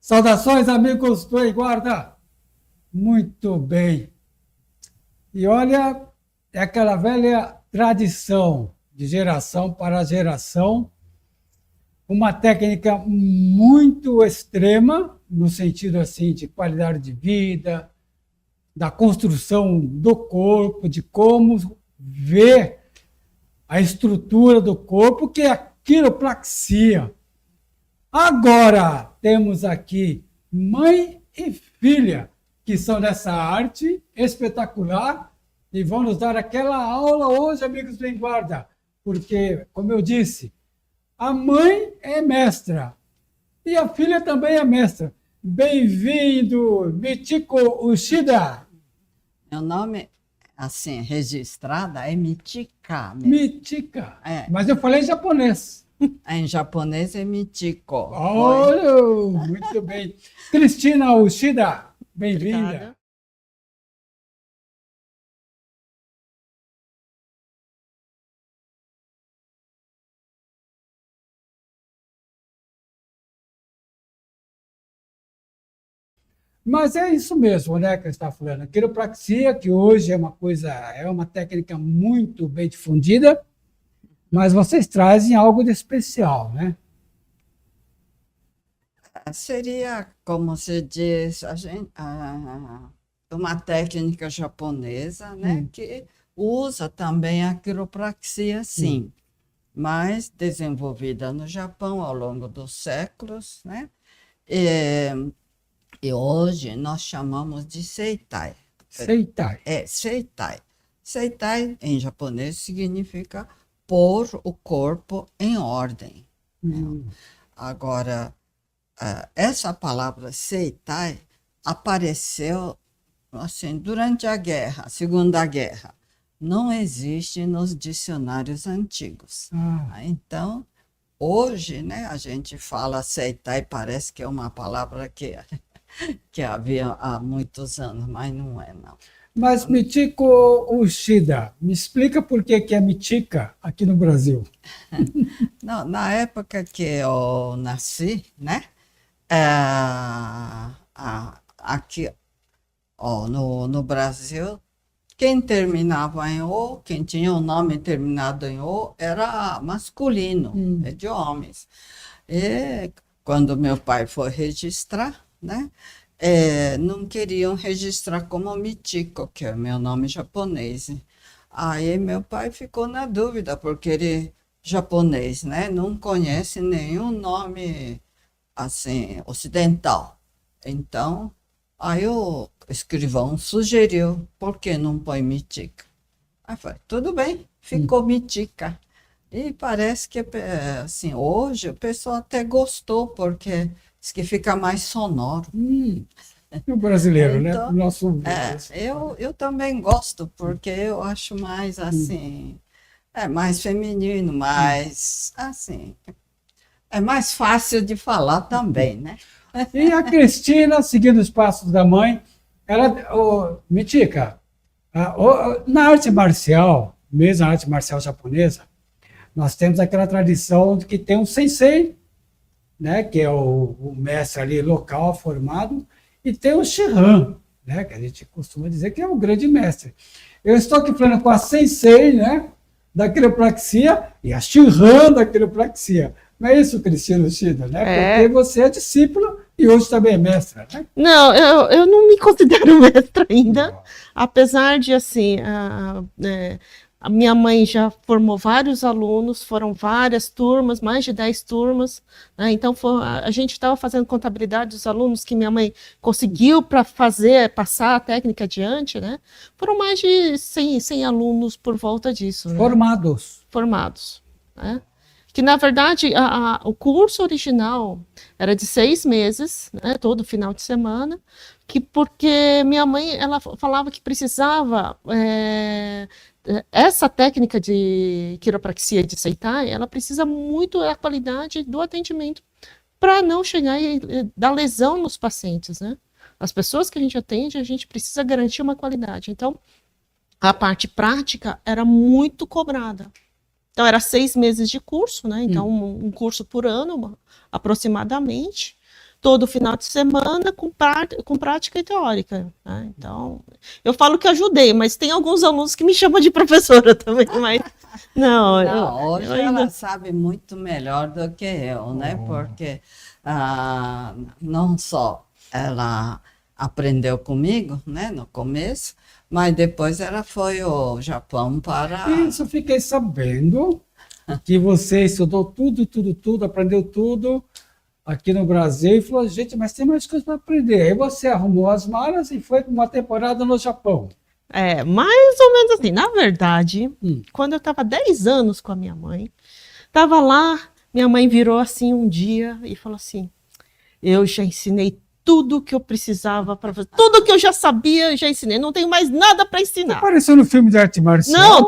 Saudações, amigos do Ei Guarda! Muito bem. E olha, é aquela velha tradição de geração para geração, uma técnica muito extrema, no sentido assim de qualidade de vida, da construção do corpo, de como ver a estrutura do corpo, que é a quiropraxia. Agora temos aqui mãe e filha, que são dessa arte espetacular e vão nos dar aquela aula hoje, amigos do Em Guarda, porque, como eu disse, a mãe é mestra e a filha também é mestra. Bem-vindo, Michiko Uchida. Meu nome, assim, registrada, é Michika mesmo. Michika, É. mas eu falei japonês. Em japonês é Michiko. Oh, muito bem. Cristina Uchida, bem-vinda. Obrigada. Mas é isso mesmo, né, que você está falando. A quiropraxia, que hoje é uma técnica muito bem difundida, mas vocês trazem algo de especial, né? Seria, como se diz, uma técnica japonesa, né, que usa também a quiropraxia, sim, mas desenvolvida no Japão ao longo dos séculos, né? E hoje nós chamamos de Seitai. Seitai. Seitai. Seitai, em japonês, significa pôr o corpo em ordem. Agora, essa palavra Seitai apareceu assim, durante a guerra, a Segunda Guerra. Não existe nos dicionários antigos. Então, hoje, né, a gente fala Seitai, parece que é uma palavra que havia há muitos anos, mas não é, não. Mas Michiko Uchida, me explica por que é Michika aqui no Brasil. Não, na época que eu nasci, né, aqui no Brasil, quem terminava em O, quem tinha o nome terminado em O, era masculino, é de homens. E quando meu pai foi registrar, né, não queriam registrar como Michiko, que é meu nome japonês. Aí meu pai ficou na dúvida, porque ele japonês, né, não conhece nenhum nome assim ocidental. Então, aí o escrivão sugeriu, por que não põe Michika? Aí eu falei, tudo bem, ficou Michika. E parece que, assim, hoje o pessoal até gostou, porque diz que fica mais sonoro. O brasileiro, Então, né? Nosso... eu também gosto, porque eu acho mais, assim, mais feminino, mais, assim, é mais fácil de falar também, né? E a Cristina, seguindo os passos da mãe, Michika, na arte marcial, mesmo a arte marcial japonesa, nós temos aquela tradição de que tem um sensei, né, que é o mestre ali local formado, e tem o Shihan, né, que a gente costuma dizer que é o grande mestre. Eu estou aqui falando com a sensei, né, da quiropraxia e a Shihan da quiropraxia. Não é isso, Cristina Uchida, né? Porque você é discípula e hoje também é mestra, né? Não, eu não me considero mestra ainda, apesar de, assim, a minha mãe já formou vários alunos, foram várias turmas, mais de 10 turmas, né? Então a gente estava fazendo contabilidade dos alunos que minha mãe conseguiu para passar a técnica adiante, né? Foram mais de 100 alunos por volta disso. Né? Formados, né? Que, na verdade, o curso original era de 6 meses, né, todo final de semana, porque minha mãe ela falava que precisava, essa técnica de quiropraxia de Seitai, ela precisa muito da qualidade do atendimento para não chegar e dar lesão nos pacientes, né? As pessoas que a gente atende, a gente precisa garantir uma qualidade. Então, a parte prática era muito cobrada. Então, era 6 meses de curso, né? Então, um curso por ano, aproximadamente. todo final de semana com prática e teórica, né? Então, eu falo que ajudei, mas tem alguns alunos que me chamam de professora também, mas não, Não, hoje eu ela ainda... sabe muito melhor do que eu, né? Porque não só ela aprendeu comigo, né, no começo, mas depois ela foi ao Japão para... Isso, eu fiquei sabendo que você estudou tudo, aprendeu tudo aqui no Brasil e falou, gente, mas tem mais coisas para aprender. Aí você arrumou as malas e foi para uma temporada no Japão. É, mais ou menos assim. Na verdade, quando eu estava 10 anos com a minha mãe, estava lá, minha mãe virou assim um dia e falou assim, eu já ensinei tudo que eu precisava para fazer, tudo que eu já sabia, eu já ensinei, não tenho mais nada para ensinar. Apareceu no filme de arte marcial? Não,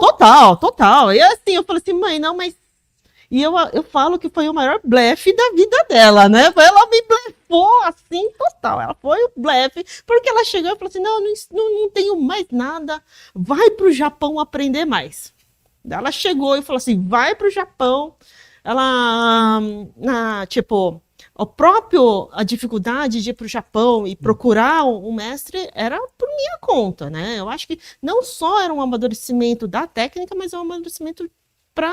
total. E assim, eu falei assim, mãe, não, mas... E eu falo que foi o maior blefe da vida dela, né? Ela me blefou assim, total. Ela foi o blefe, porque ela chegou e falou assim, não tenho mais nada, vai para o Japão aprender mais. Ela chegou e falou assim, vai para o Japão. Ela, tipo, a dificuldade de ir para o Japão e procurar um mestre era por minha conta, né? Eu acho que não só era um amadurecimento da técnica, mas é um amadurecimento para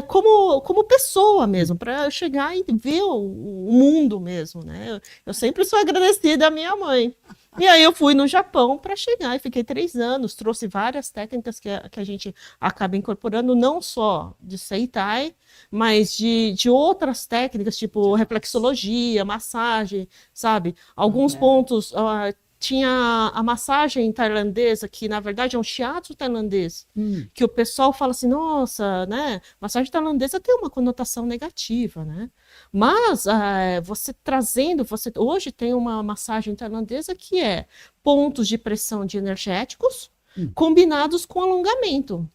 como pessoa mesmo, para eu chegar e ver o mundo mesmo, né? Eu sempre sou agradecida à minha mãe. E aí eu fui no Japão para chegar e fiquei 3 anos, trouxe várias técnicas que a gente acaba incorporando, não só de Seitai, mas de outras técnicas, tipo reflexologia, massagem, sabe? Alguns pontos... tinha a massagem tailandesa, que na verdade é um shiatsu tailandês, que o pessoal fala assim, nossa, né, massagem tailandesa tem uma conotação negativa, né? Mas você trazendo, hoje tem uma massagem tailandesa que é pontos de pressão de energéticos combinados com alongamento.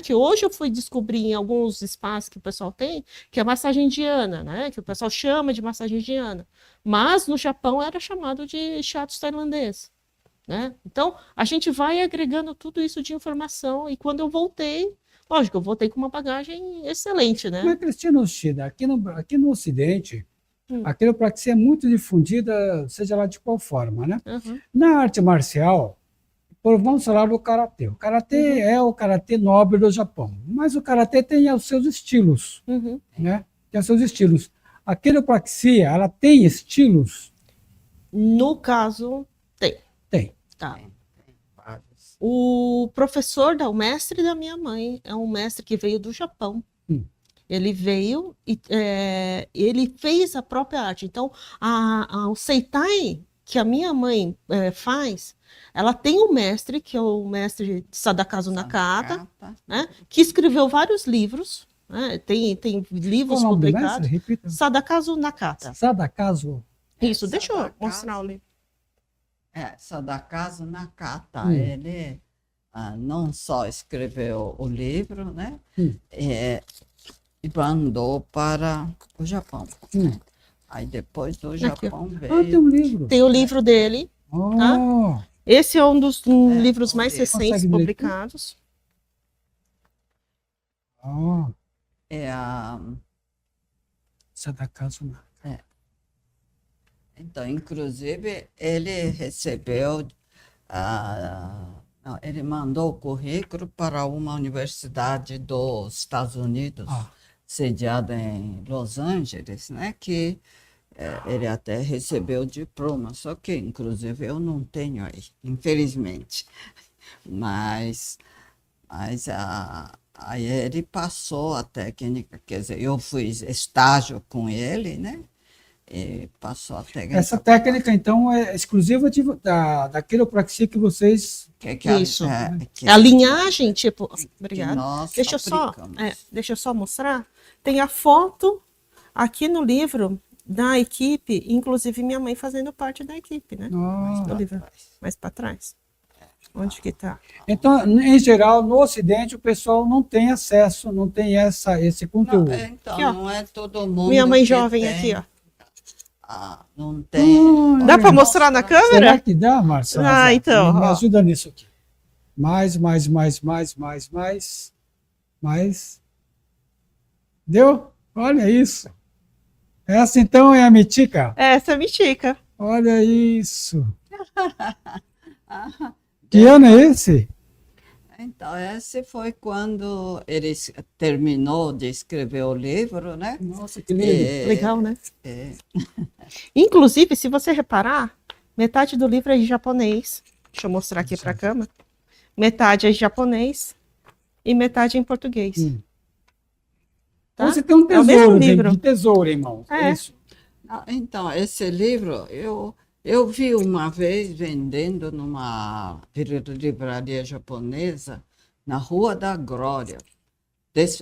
Que hoje eu fui descobrir em alguns espaços que o pessoal tem, que é massagem indiana, né? Que o pessoal chama de massagem indiana. Mas no Japão era chamado de shiatsu tailandês, né? Então, a gente vai agregando tudo isso de informação e quando eu voltei, lógico, eu voltei com uma bagagem excelente, né? Mas, Cristina Uchida, aqui no Ocidente, a quiropraxia é muito difundida, seja lá de qual forma, né? Na arte marcial, vamos falar do karatê. O karatê é o karatê nobre do Japão, mas o karatê tem os seus estilos, né? Tem os seus estilos. A quiropraxia, ela tem estilos? No caso, tem. Tem. Tá. Tem vários. O o mestre da minha mãe, é um mestre que veio do Japão. Ele veio e ele fez a própria arte. Então, o Seitai, que a minha mãe faz, ela tem um mestre, que é o mestre Sadakazu Nakata, né, que escreveu vários livros, né, tem livros publicados. Sadakazu Nakata. Sadakazu. Isso, deixa eu mostrar o livro. Sadakazu Nakata, ele não só escreveu o livro, né, e mandou para o Japão. Aí depois do Japão veio... tem um livro. Tem o livro dele. Tá? Esse é um dos livros mais recentes publicados. É a... Sadakazu Nakata. Então, inclusive, ele recebeu... ele mandou o currículo para uma universidade dos Estados Unidos, sediada em Los Angeles, né, que ele até recebeu o diploma, só que, inclusive, eu não tenho aí, infelizmente. Mas aí ele passou a técnica, quer dizer, eu fiz estágio com ele, né, e passou a técnica. Essa técnica, então, é exclusiva da quiropraxia que vocês... Isso. A linhagem, tipo... Obrigada. Deixa eu só mostrar. Tem a foto aqui no livro da equipe, inclusive minha mãe fazendo parte da equipe, né? Do livro. Mais para trás. Onde que tá? Então, em geral, no Ocidente, o pessoal não tem acesso, não tem esse conteúdo. Então, aqui, não é todo mundo. Minha mãe jovem tem. Aqui, ó. Não tem. Dá para mostrar na câmera? Será que dá, Marcela? Então. Me ajuda nisso aqui. Mais. Deu? Olha isso. Essa então é a Mitica? Essa é a Mitica. Olha isso. Que ano é esse? Então, esse foi quando ele terminou de escrever o livro, né? Nossa, que lindo. Legal, né? É, Inclusive, se você reparar, metade do livro é em japonês. Deixa eu mostrar aqui para a câmera. Metade é em japonês e metade é em português. Tá? Você tem um É o mesmo tesouro, livro. de tesouro, irmão. É. Isso. Então, esse livro eu vi uma vez vendendo numa livraria japonesa na Rua da Glória.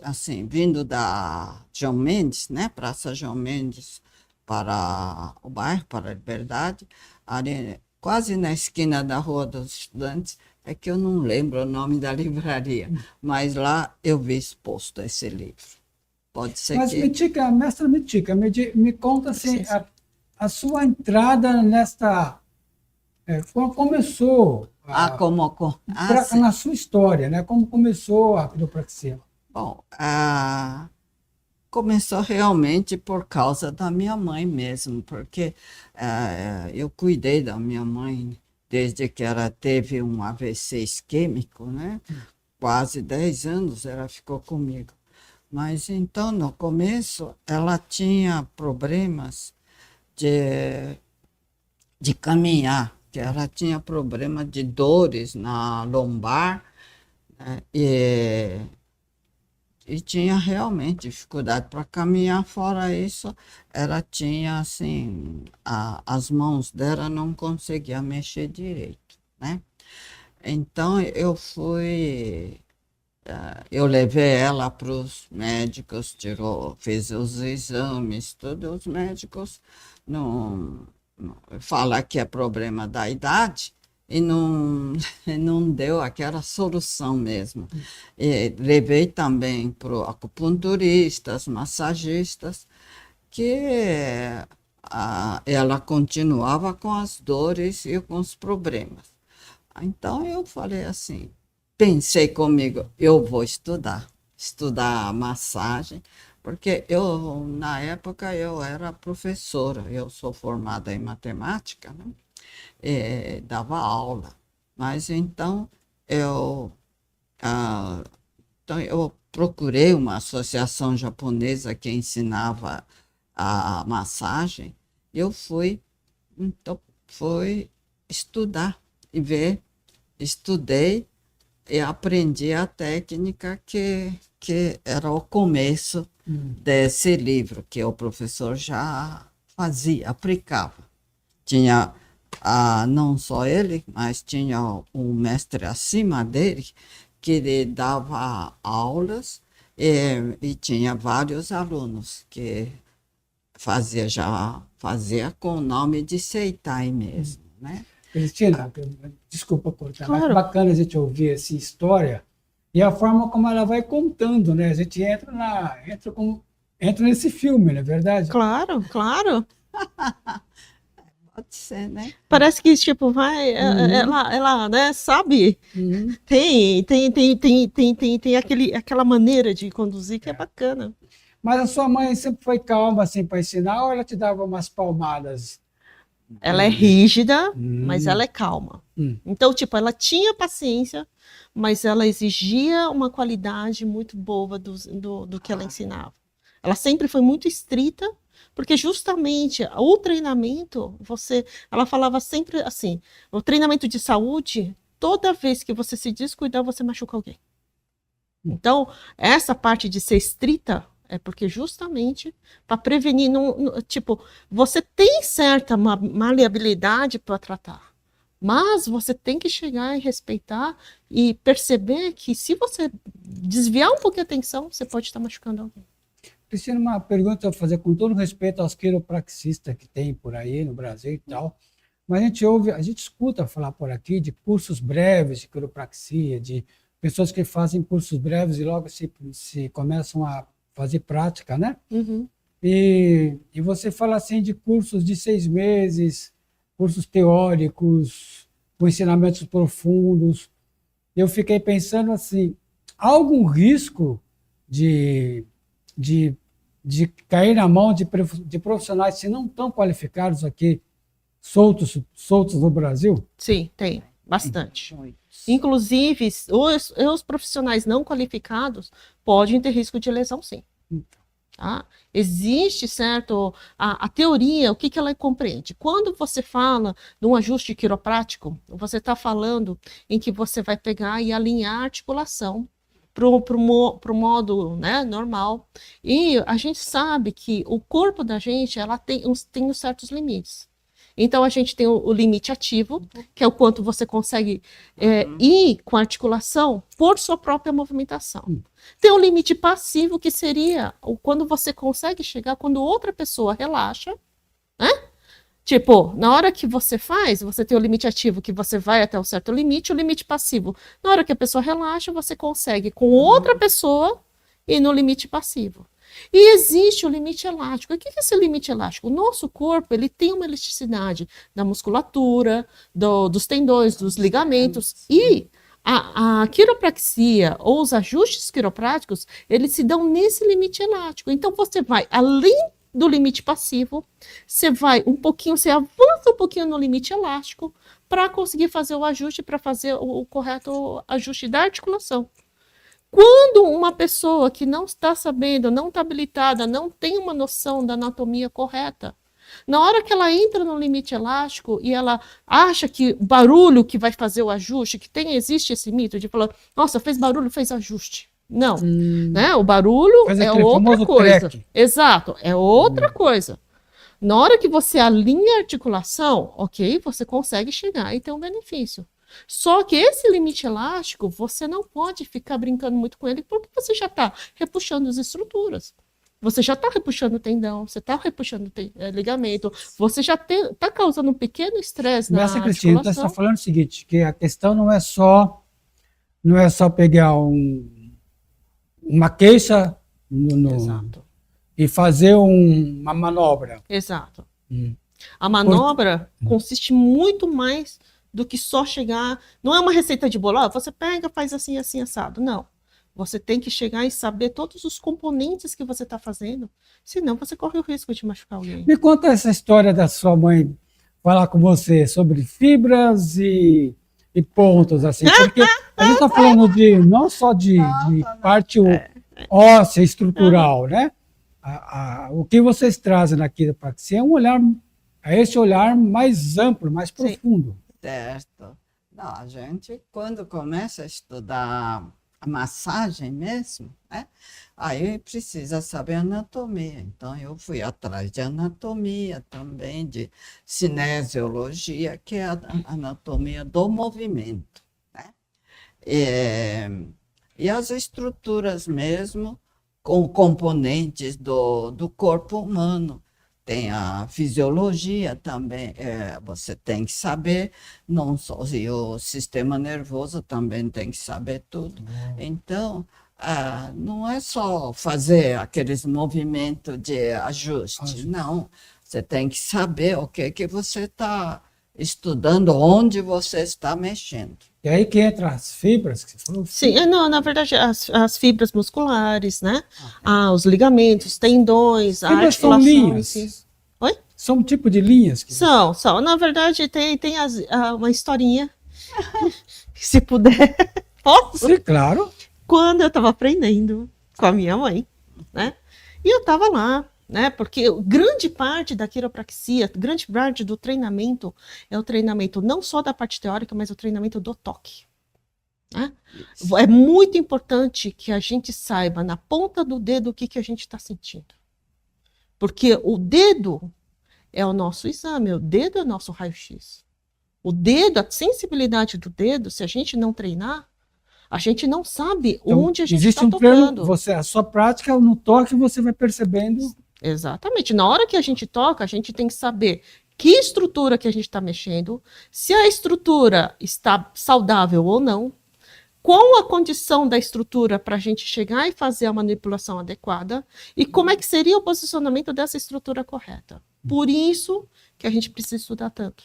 Assim, vindo da João Mendes, né? Praça João Mendes, para o bairro, para a Liberdade, ali, quase na esquina da Rua dos Estudantes, é que eu não lembro o nome da livraria, mas lá eu vi exposto esse livro. Pode ser Mas, que... Mitica, mestra Mitica, me conta assim, a sua entrada nesta... como começou na sua história, né? Como começou a quiropraxia? Bom, começou realmente por causa da minha mãe mesmo, porque eu cuidei da minha mãe desde que ela teve um AVC isquêmico, né? Quase 10 anos ela ficou comigo. Mas então, no começo, ela tinha problemas de caminhar, que ela tinha problema de dores na lombar, né? E tinha realmente dificuldade para caminhar. Fora isso, ela tinha, assim, as mãos dela não conseguia mexer direito, né? Então, eu levei ela para os médicos, fez os exames, todos os médicos falam que é problema da idade e não deu aquela solução mesmo. E levei também para acupunturistas, massagistas, que ela continuava com as dores e com os problemas. Então eu falei assim, pensei comigo, eu vou estudar massagem, porque na época eu era professora, eu sou formada em matemática, né? Dava aula, mas então eu procurei uma associação japonesa que ensinava a massagem, eu fui estudar e estudei e aprendi a técnica que era o começo desse livro, que o professor já fazia, aplicava. Tinha não só ele, mas tinha um mestre acima dele, que lhe dava aulas e tinha vários alunos que fazia com o nome de Seitai mesmo, né? Cristina, desculpa cortar, Claro. mas bacana a gente ouvir essa história e a forma como ela vai contando, né? A gente entra nesse filme, não é verdade? Claro, claro. Pode ser, né? Parece que, tipo, ela, né, sabe? Tem aquela maneira de conduzir que é bacana. Mas a sua mãe sempre foi calma, assim, para ensinar, ou ela te dava umas palmadas? Ela é rígida, mas ela é calma. Então, tipo, ela tinha paciência, mas ela exigia uma qualidade muito boa do que ela ensinava. Ela sempre foi muito estrita, porque justamente o treinamento, ela falava sempre assim, o treinamento de saúde, toda vez que você se descuidar, você machuca alguém. Então, essa parte de ser estrita é porque justamente para prevenir, tipo, você tem certa maleabilidade para tratar, mas você tem que chegar e respeitar e perceber que se você desviar um pouquinho a atenção, você pode estar machucando alguém. Cristina, uma pergunta a fazer com todo respeito aos quiropraxistas que tem por aí no Brasil e tal, mas a gente escuta falar por aqui de cursos breves de quiropraxia, de pessoas que fazem cursos breves e logo se começam a fazer prática, né? E você fala assim de cursos de 6 meses, cursos teóricos, com ensinamentos profundos. Eu fiquei pensando assim, há algum risco de de cair na mão de profissionais que não estão qualificados aqui, soltos no Brasil? Sim, tem. Bastante. Muitos. Inclusive, os profissionais não qualificados podem ter risco de lesão, sim. Tá? Existe, certo, a teoria, o que ela compreende? Quando você fala de um ajuste quiroprático, você está falando em que você vai pegar e alinhar a articulação para o modo, né, normal. E a gente sabe que o corpo da gente ela tem uns certos limites. Então, a gente tem o limite ativo, que é o quanto você consegue ir com a articulação por sua própria movimentação. Tem o limite passivo, que seria quando você consegue chegar, quando outra pessoa relaxa, né? Tipo, na hora que você faz, você tem o limite ativo, que você vai até um certo limite, o limite passivo. Na hora que a pessoa relaxa, você consegue, com outra pessoa, ir no limite passivo. E existe o limite elástico. O que é esse limite elástico? O nosso corpo ele tem uma elasticidade da musculatura, dos tendões, dos ligamentos. E a quiropraxia ou os ajustes quiropráticos, eles se dão nesse limite elástico. Então, você vai além do limite passivo, você vai um pouquinho, você avança um pouquinho no limite elástico para conseguir fazer o ajuste, para fazer o correto ajuste da articulação. Quando uma pessoa que não está sabendo, não está habilitada, não tem uma noção da anatomia correta, na hora que ela entra no limite elástico e ela acha que o barulho que vai fazer o ajuste, existe esse mito de falar, nossa, fez barulho, fez ajuste. Não, né? O barulho é outra coisa. Exato, é outra coisa. Na hora que você alinha a articulação, ok, você consegue chegar e ter um benefício. Só que esse limite elástico, você não pode ficar brincando muito com ele, porque você já está repuxando as estruturas. Você já está repuxando tendão, você está repuxando ligamento, você já está causando um pequeno estresse na articulação. Cristina, então você está falando o seguinte, que a questão não é só pegar uma queixa e fazer uma manobra. Exato. A manobra consiste muito mais do que só chegar... Não é uma receita de bolo, você pega, faz assim, assim, assado. Não. Você tem que chegar e saber todos os componentes que você está fazendo, senão você corre o risco de machucar alguém. Me conta essa história da sua mãe falar com você sobre fibras e pontos, assim, porque a gente está falando não só de parte óssea, estrutural, né? O que vocês trazem na quiropraxia é esse olhar mais amplo, mais profundo. Certo. Não, a gente, quando começa a estudar a massagem mesmo, né? Aí precisa saber anatomia. Então, eu fui atrás de anatomia também, de cinesiologia, que é a anatomia do movimento, né? E as estruturas mesmo, com componentes do corpo humano. Tem a fisiologia também, você tem que saber, não só, e o sistema nervoso também tem que saber tudo. Então, não é só fazer aqueles movimentos de ajuste, não. Você tem que saber o que você está estudando, onde você está mexendo. E aí que entra as fibras que você falou? Sim, não, na verdade, as fibras musculares, né? Os ligamentos, tendões, a articulação. São linhas? Assim. Oi? São um tipo de linhas? São. Na verdade, tem uma historinha, se puder. Posso? Sim, claro. Quando eu estava aprendendo com a minha mãe, né? E eu estava lá, né? Porque grande parte da quiropraxia, grande parte do treinamento é o treinamento não só da parte teórica, mas o treinamento do toque. Né? É muito importante que a gente saiba na ponta do dedo o que a gente está sentindo. Porque o dedo é o nosso exame, o dedo é o nosso raio-x. O dedo, a sensibilidade do dedo, se a gente não treinar, a gente não sabe então, onde a gente está tocando. A sua prática, no toque, você vai percebendo. Exatamente. Na hora que a gente toca, a gente tem que saber que estrutura que a gente está mexendo, se a estrutura está saudável ou não, qual a condição da estrutura para a gente chegar e fazer a manipulação adequada e como é que seria o posicionamento dessa estrutura correta. Por isso que a gente precisa estudar tanto.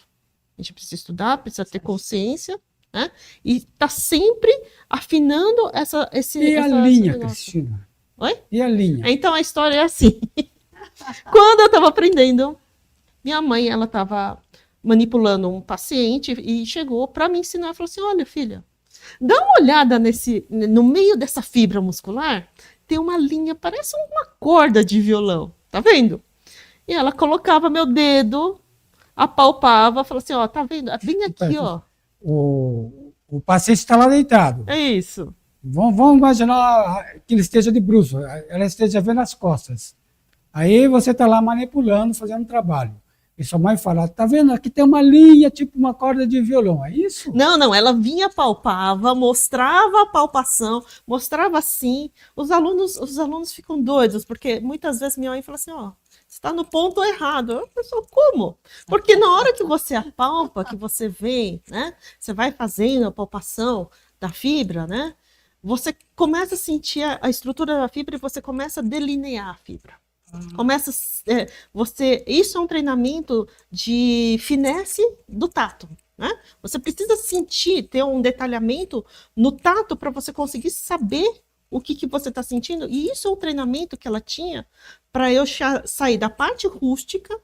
A gente precisa estudar, precisa ter consciência, né? E tá sempre afinando esse linha, Cristina? Oi? E a linha? Então a história é assim. Quando eu estava aprendendo, minha mãe, ela estava manipulando um paciente e chegou para me ensinar, falou assim, olha filha, dá uma olhada no meio dessa fibra muscular, tem uma linha, parece uma corda de violão, tá vendo? E ela colocava meu dedo, apalpava, falou assim, ó, tá vendo? Bem aqui, ó. O paciente está lá deitado. É isso. Vamos imaginar que ele esteja de bruço, ela esteja vendo as costas. Aí você está lá manipulando, fazendo um trabalho. E sua mãe fala, tá vendo? Aqui tem uma linha, tipo uma corda de violão, é isso? Não, ela vinha, palpava, mostrava a palpação, mostrava assim. Os alunos ficam doidos, porque muitas vezes minha mãe fala assim, ó, você está no ponto errado. Eu penso, como? Porque na hora que você apalpa, que você vê, né? Você vai fazendo a palpação da fibra, né? Você começa a sentir a estrutura da fibra e você começa a delinear a fibra. Começa, isso é um treinamento de finesse do tato, né? Você precisa sentir, ter um detalhamento no tato para você conseguir saber o que você está sentindo. E isso é um treinamento que ela tinha para eu sair da parte rústica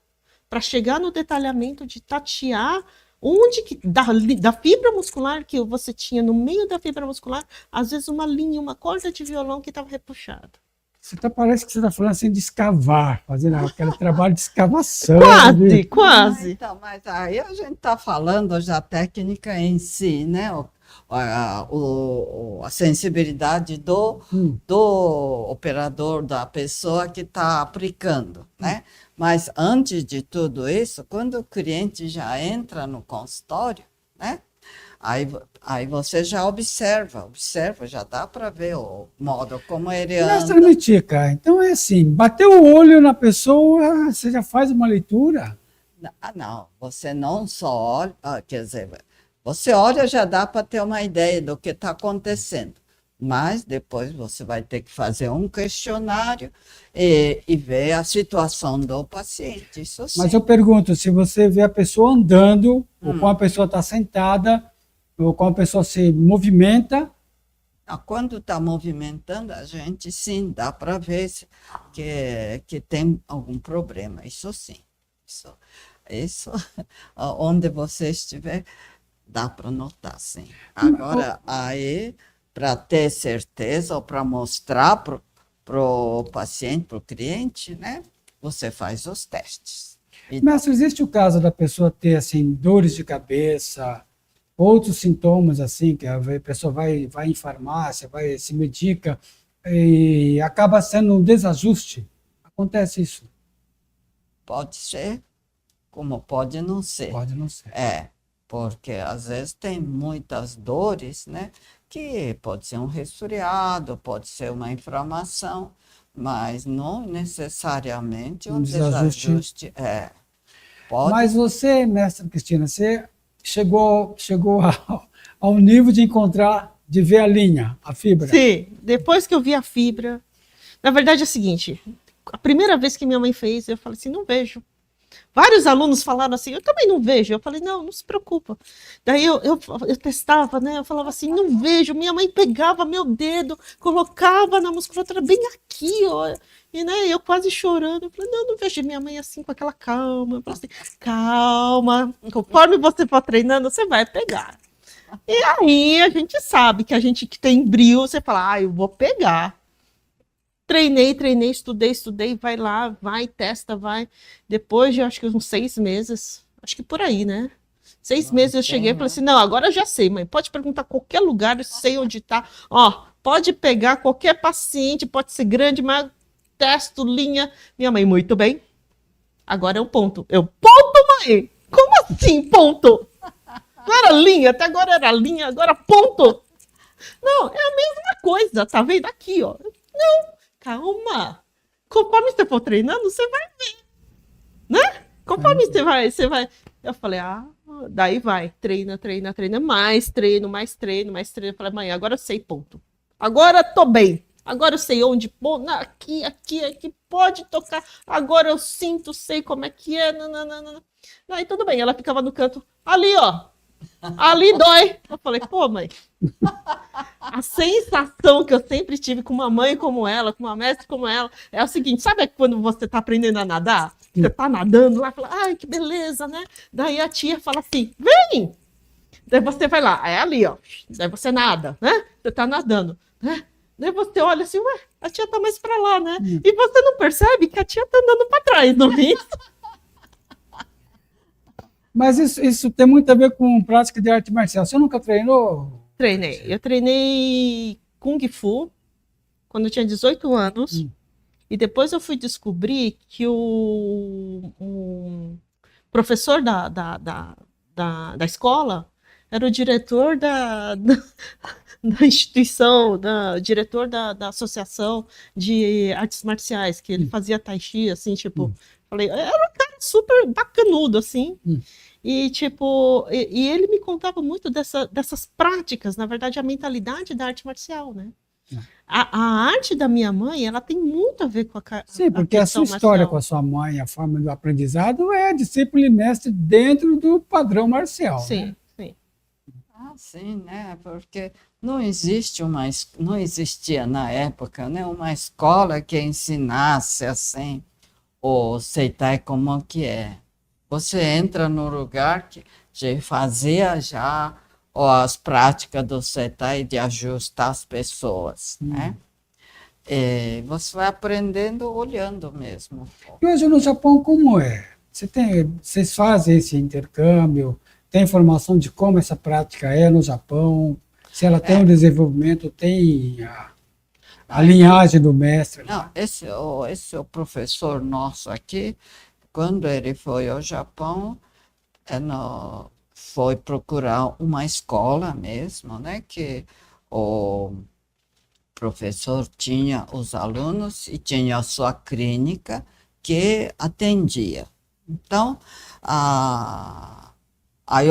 para chegar no detalhamento de tatear onde que da fibra muscular que você tinha no meio da fibra muscular, às vezes uma linha, uma corda de violão que estava repuxada. Parece que você está falando assim de escavar, fazendo aquele trabalho de escavação. Quase. Então, mas aí a gente está falando já a técnica em si, né? A sensibilidade do operador, da pessoa que está aplicando, né? Mas antes de tudo isso, quando o cliente já entra no consultório, né? Aí você já observa, já dá para ver o modo como ele anda. Mestre Mitica, então é assim, bateu o olho na pessoa, você já faz uma leitura? Não, você não só olha, quer dizer, você olha, já dá para ter uma ideia do que está acontecendo, mas depois você vai ter que fazer um questionário e ver a situação do paciente, isso sim. Mas eu pergunto, se você vê a pessoa andando, ou quando a pessoa está sentada, ou quando a pessoa se movimenta. Quando está movimentando, a gente sim, dá para ver que tem algum problema, isso sim. Isso onde você estiver, dá para notar, sim. Agora, aí, para ter certeza ou para mostrar para o paciente, para o cliente, né, você faz os testes. Mestre, existe o caso da pessoa ter assim, dores de cabeça, outros sintomas assim, que a pessoa vai em farmácia, se medica e acaba sendo um desajuste? Acontece isso? Pode ser, como pode não ser. Pode não ser. Porque às vezes tem muitas dores, né? Que pode ser um resfriado, pode ser uma inflamação, mas não necessariamente um desajuste. Pode. Mas você, mestra Cristina, você chegou ao nível de de ver a linha, a fibra? Sim, depois que eu vi a fibra, na verdade é o seguinte, a primeira vez que minha mãe fez, eu falei assim, não vejo. Vários alunos falaram assim, eu também não vejo. Eu falei, não se preocupa. Daí eu testava, né? Eu falava assim, não vejo. Minha mãe pegava meu dedo, colocava na musculatura bem aqui, ó. E né, eu quase chorando. Eu falei, não vejo. Minha mãe assim, com aquela calma. Eu falei assim, calma. Conforme você for treinando, você vai pegar. E aí a gente sabe que a gente que tem brio, você fala, eu vou pegar. Treinei, estudei, vai lá, testa. Depois de, acho que uns 6 meses, acho que por aí, né? 6 meses eu cheguei e falei assim, não, agora eu já sei, mãe, pode perguntar qualquer lugar, eu sei onde tá. Ó, pode pegar qualquer paciente, pode ser grande, mas testo, linha. Minha mãe, muito bem. Agora é um ponto. Ponto, mãe? Como assim, ponto? Não era linha, até agora era linha, agora ponto. Não, é a mesma coisa, tá vendo? Aqui, ó. Não. Calma. Conforme você for treinando, você vai ver. Né? Conforme você vai. Eu falei, daí vai. Treina. Mais treino. Eu falei, mãe, agora eu sei, ponto. Agora tô bem. Agora eu sei onde pôr. Aqui, pode tocar. Agora eu sinto, sei como é que é. Aí tudo bem. Ela ficava no canto. Ali, ó. Ali dói. Eu falei, pô, mãe, a sensação que eu sempre tive com uma mãe como ela, com uma mestre como ela, é o seguinte, sabe quando você tá aprendendo a nadar? Você tá nadando lá, fala, ai, que beleza, né? Daí a tia fala assim, vem! Daí você vai lá, é ali, ó. Daí você nada, né? Você tá nadando, né? Daí você olha assim, ué, a tia tá mais pra lá, né? E você não percebe que a tia tá andando pra trás, não é isso? Mas isso tem muito a ver com prática de arte marcial. Você nunca treinou? Treinei. Eu treinei Kung Fu quando eu tinha 18 anos. E depois eu fui descobrir que o professor da escola era o diretor da instituição, diretor da associação de artes marciais, que ele fazia tai chi, assim, tipo, falei, era um cara super bacanudo, assim, e tipo, e ele me contava muito dessas práticas, na verdade, a mentalidade da arte marcial, né? A arte da minha mãe, ela tem muito a ver com Sim, porque a sua história marcial. com a sua mãe, a forma do aprendizado é discípulo e mestre dentro do padrão marcial. Sim, né? sim. Ah, sim, né? Porque não existe não existia na época, né, uma escola que ensinasse assim o Seitai como que é. Você entra no lugar que já fazia já as práticas do Seitai de ajustar as pessoas, né? E você vai aprendendo olhando mesmo. E hoje no Japão, como é? Vocês fazem esse intercâmbio? Tem informação de como essa prática é no Japão? Se ela tem um desenvolvimento, tem a linhagem do mestre? Não, esse é o professor nosso aqui, quando ele foi ao Japão, foi procurar uma escola mesmo, né? Que o professor tinha os alunos e tinha a sua clínica que atendia. Então, aí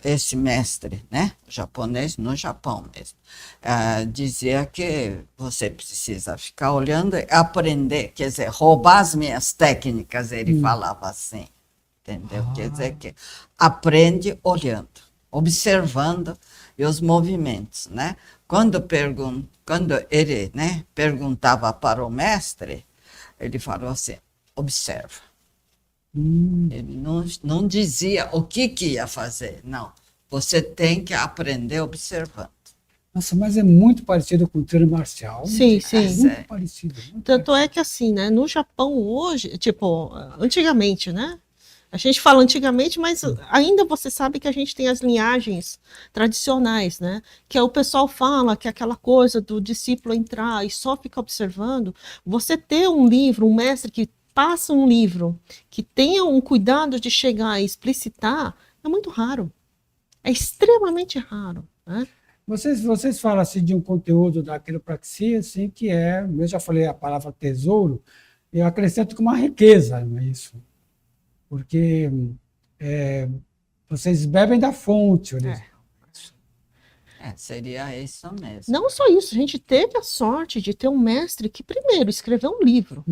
esse mestre, né, japonês, no Japão mesmo, dizia que você precisa ficar olhando e aprender, quer dizer, roubar as minhas técnicas, ele falava assim, entendeu? Quer dizer que aprende olhando, observando e os movimentos, né? Quando ele, né, perguntava para o mestre, ele falou assim, observa. Ele não dizia o que ia fazer, não. Você tem que aprender observando. Nossa, mas é muito parecido com o treino marcial. Sim, sim. Muito parecido. Tanto é que assim, né, no Japão hoje, tipo, antigamente, né? A gente fala antigamente, mas ainda você sabe que a gente tem as linhagens tradicionais, né? Que o pessoal fala que aquela coisa do discípulo entrar e só ficar observando. Você ter um livro, um mestre que passa um livro, que tenha um cuidado de chegar e explicitar, é muito raro. É extremamente raro, né? Vocês falam assim de um conteúdo da quiropraxia, assim, que eu já falei a palavra tesouro, e eu acrescento com uma riqueza, não é isso? Porque vocês bebem da fonte. Seria isso mesmo. Não só isso, a gente teve a sorte de ter um mestre que primeiro escreveu um livro,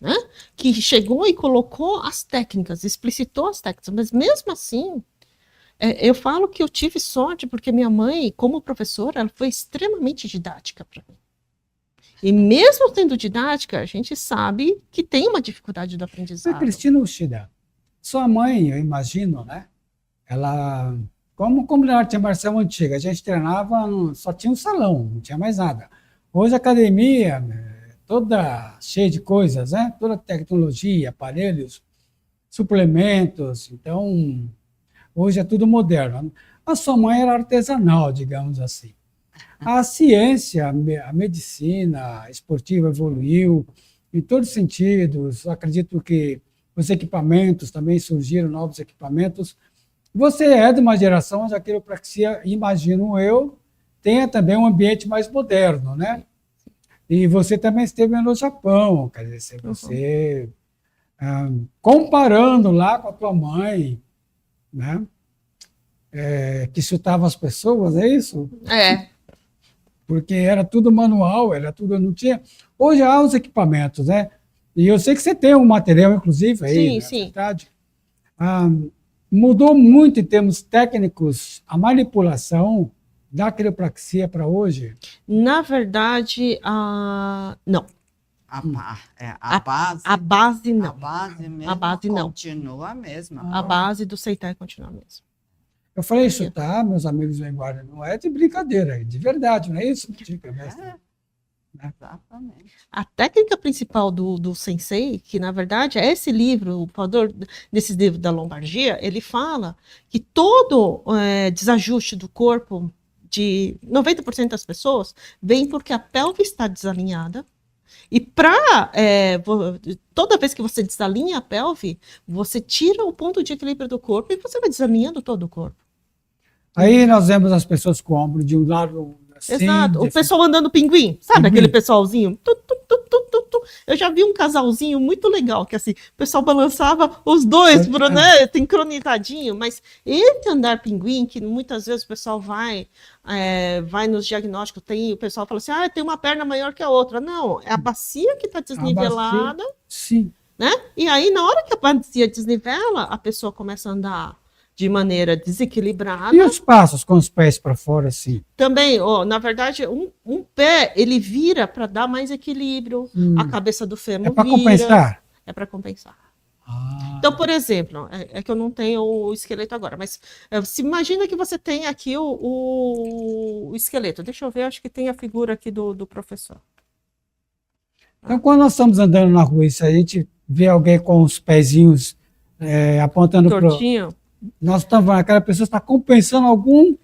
né? Que chegou e colocou as técnicas, explicitou as técnicas, mas mesmo assim, eu falo que eu tive sorte porque minha mãe, como professora, ela foi extremamente didática para mim. E mesmo tendo didática, a gente sabe que tem uma dificuldade do aprendizado. Mas, Cristina Uchida, sua mãe, eu imagino, né? Ela, como na arte marcial antiga, a gente treinava, só tinha um salão, não tinha mais nada. Hoje a academia, toda cheia de coisas, né? Toda tecnologia, aparelhos, suplementos, então hoje é tudo moderno. A sua mãe era artesanal, digamos assim. A ciência, a medicina esportiva evoluiu em todos os sentidos. Acredito que os equipamentos também surgiram, novos equipamentos. Você é de uma geração onde a quiropraxia, imagino eu, tenha também um ambiente mais moderno, né? E você também esteve no Japão, quer dizer, você comparando lá com a tua mãe, né? Que chutava as pessoas, é isso? Porque era tudo manual, era tudo, não tinha. Hoje há os equipamentos, né? E eu sei que você tem um material, inclusive, aí, sim, na sim. verdade. mudou muito em termos técnicos a manipulação da quiropraxia para hoje? Na verdade, não. A base, A base a não. base mesmo A base não. continua a mesma. A base do Seitai continua a mesma. Eu falei isso, tá, meus amigos do Enguarda, não é de brincadeira, é de verdade, não é isso? Dica, mestre? Exatamente. A técnica principal do Sensei, que na verdade é esse livro, o autor desse livro da lombalgia, ele fala que todo desajuste do corpo de 90% das pessoas vem porque a pelve está desalinhada. E toda vez que você desalinha a pelve, você tira o ponto de equilíbrio do corpo e você vai desalinhando todo o corpo. Aí nós vemos as pessoas com o ombro de um lado assim. Exato. O pessoal andando pinguim, sabe aquele pessoalzinho? Eu já vi um casalzinho muito legal, que assim, o pessoal balançava os dois, né, sincronizadinho, mas esse andar pinguim, que muitas vezes o pessoal vai nos diagnósticos, o pessoal fala assim, tem uma perna maior que a outra. Não, é a bacia que está desnivelada, sim. Né? E aí, na hora que a bacia desnivela, a pessoa começa a andar de maneira desequilibrada. E os passos com os pés para fora, assim? Também, na verdade, um pé, ele vira para dar mais equilíbrio, a cabeça do fêmur vira. É para compensar? É para compensar. Então, por exemplo, é que eu não tenho o esqueleto agora, mas se imagina que você tem aqui o esqueleto. Deixa eu ver, acho que tem a figura aqui do professor. Então, quando nós estamos andando na rua e se a gente vê alguém com os pezinhos apontando para tortinho, nós estamos vendo, aquela pessoa está compensando algum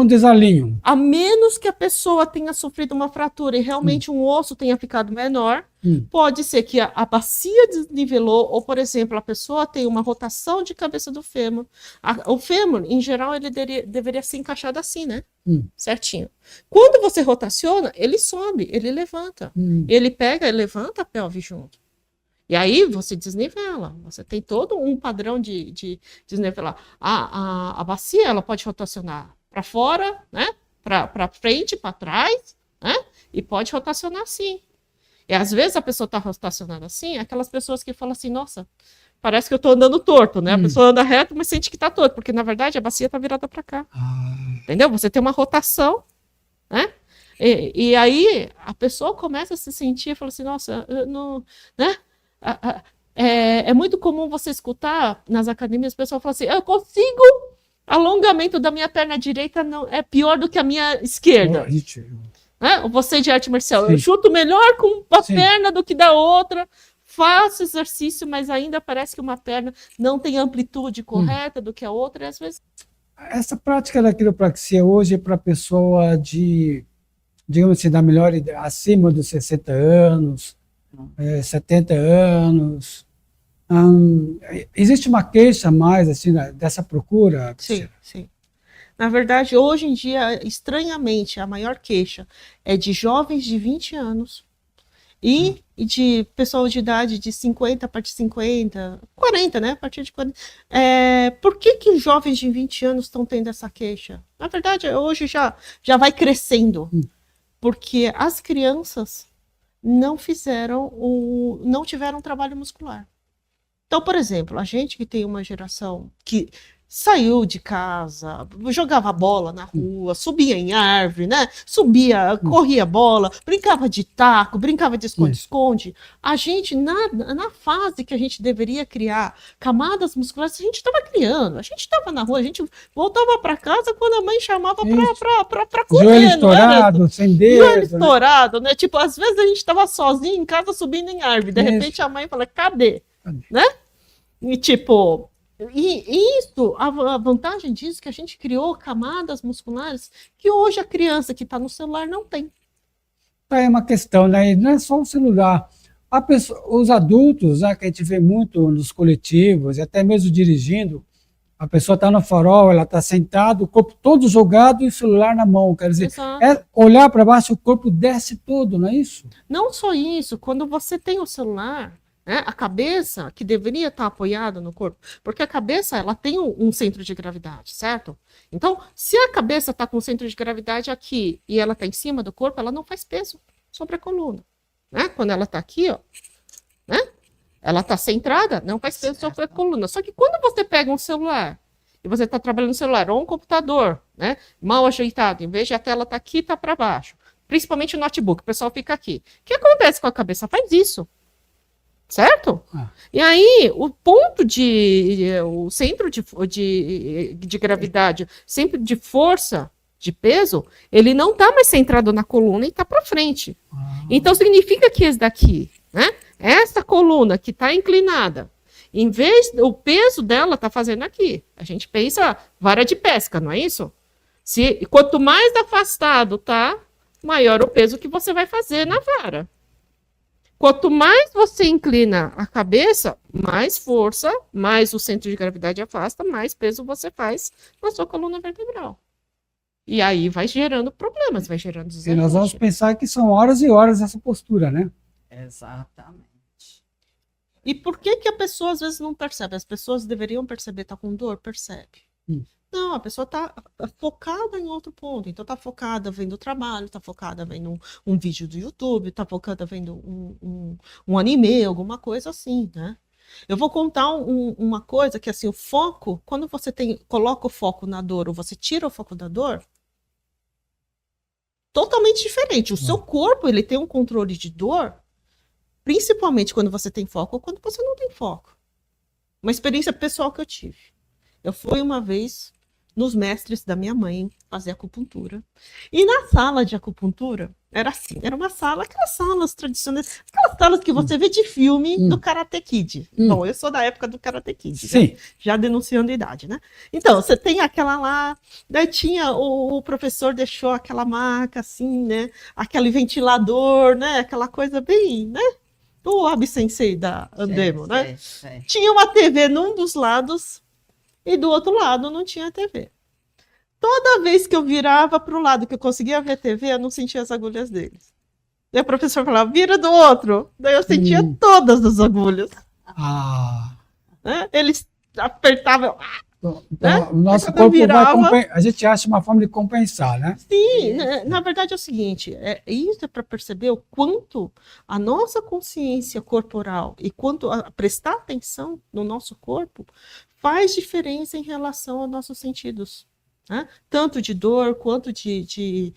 desalinho. A menos que a pessoa tenha sofrido uma fratura e realmente um osso tenha ficado menor, pode ser que a bacia desnivelou, ou, por exemplo, a pessoa tem uma rotação de cabeça do fêmur. O fêmur, em geral, ele deveria ser encaixado assim, né? Certinho. Quando você rotaciona, ele sobe, ele levanta. Ele pega e levanta a pelve junto. E aí você desnivela, você tem todo um padrão de desnivelar. A bacia, ela pode rotacionar para fora, né? Para frente, para trás, né? E pode rotacionar assim. E às vezes a pessoa está rotacionando assim, aquelas pessoas que falam assim, nossa, parece que eu estou andando torto, né? A pessoa anda reto, mas sente que está torto, porque na verdade a bacia está virada para cá. Entendeu? Você tem uma rotação, né? E aí a pessoa começa a se sentir e fala assim, nossa, eu não, né? É muito comum você escutar nas academias, o pessoal fala assim, eu consigo, alongamento da minha perna direita não é pior do que a minha esquerda. Né? Você de arte marcial, eu chuto melhor com uma perna do que da outra, faço exercício, mas ainda parece que uma perna não tem amplitude correta do que a outra, e às vezes... Essa prática da quiropraxia hoje é para pessoa digamos assim, da melhor idade, acima dos 60 anos, 70 anos. Existe uma queixa mais assim, dessa procura? Sim, sim. Na verdade, hoje em dia, estranhamente, a maior queixa é de jovens de 20 anos e de pessoas de idade de 50 a partir de 50, 40, né? A partir de 40. Por que jovens de 20 anos estão tendo essa queixa? Na verdade, hoje já vai crescendo, porque as crianças não tiveram trabalho muscular. Então, por exemplo, a gente que tem uma geração que saiu de casa, jogava bola na rua, subia em árvore, né? Corria bola, brincava de taco, brincava de esconde-esconde. A gente, na fase que a gente deveria criar camadas musculares, a gente estava criando. A gente estava na rua, a gente voltava para casa quando a mãe chamava para correr. Joelho estourado, sem dedo. Joelho estourado, né? Tipo, às vezes a gente estava sozinho em casa subindo em árvore. De repente a mãe fala, cadê? Né? E tipo... E isso, a vantagem disso é que a gente criou camadas musculares que hoje a criança que está no celular não tem. É uma questão, né? Não é só o celular. Os adultos, né, que a gente vê muito nos coletivos, e até mesmo dirigindo, a pessoa está no farol, ela está sentada, o corpo todo jogado e o celular na mão. Quer dizer, olhar para baixo, o corpo desce todo, não é isso? Não só isso, quando você tem o celular... A cabeça, que deveria estar apoiada no corpo, porque a cabeça ela tem um centro de gravidade, certo? Então, se a cabeça está com o centro de gravidade aqui e ela está em cima do corpo, ela não faz peso sobre a coluna. Né? Quando ela está aqui, ó, né? Ela está centrada, não faz peso sobre a coluna. Só que quando você pega um celular e você está trabalhando no celular ou um computador, né, mal ajeitado, em vez de a tela estar aqui, está para baixo, principalmente o notebook, o pessoal fica aqui. O que acontece com a cabeça? Faz isso. Certo? E aí, o centro de gravidade, sempre de força, de peso, ele não está mais centrado na coluna e está para frente. Então, significa que esse daqui, né? Essa coluna que está inclinada, em vez o peso dela está fazendo aqui. A gente pensa vara de pesca, não é isso? Quanto mais afastado tá, maior o peso que você vai fazer na vara. Quanto mais você inclina a cabeça, mais força, mais o centro de gravidade afasta, mais peso você faz na sua coluna vertebral. E aí vai gerando problemas, vai gerando desajustes. E nós vamos pensar que são horas e horas essa postura, né? Exatamente. E por que a pessoa às vezes não percebe? As pessoas deveriam perceber, tá com dor? Percebe. Não, a pessoa tá focada em outro ponto. Então tá focada vendo o trabalho, tá focada vendo um vídeo do YouTube, tá focada vendo um anime, alguma coisa assim, né? Eu vou contar uma coisa que, assim, o foco, quando você coloca o foco na dor ou você tira o foco da dor, totalmente diferente. O seu corpo, ele tem um controle de dor, principalmente quando você tem foco ou quando você não tem foco. Uma experiência pessoal que eu tive. Eu fui uma vez nos mestres da minha mãe fazer acupuntura. E na sala de acupuntura, era assim, era uma sala, aquelas salas tradicionais, aquelas salas que você vê de filme do Karate Kid. Bom, eu sou da época do Karate Kid, Sim. Já denunciando a idade, né? Então, você tem aquela lá, daí tinha, o professor deixou aquela maca assim, né? Aquele ventilador, né? Aquela coisa bem, né? O Abi-sensei da Andemo, né? Tinha uma TV num dos lados e do outro lado não tinha TV. Toda vez que eu virava para o lado que eu conseguia ver TV, eu não sentia as agulhas deles. Daí o professor falava, vira do outro. Daí eu sentia todas as agulhas. Né? Eles apertavam. Então, né? o nosso corpo a gente acha uma forma de compensar, né? Sim, na verdade é o seguinte, isso é para perceber o quanto a nossa consciência corporal e quanto a prestar atenção no nosso corpo faz diferença em relação aos nossos sentidos. Né? Tanto de dor quanto de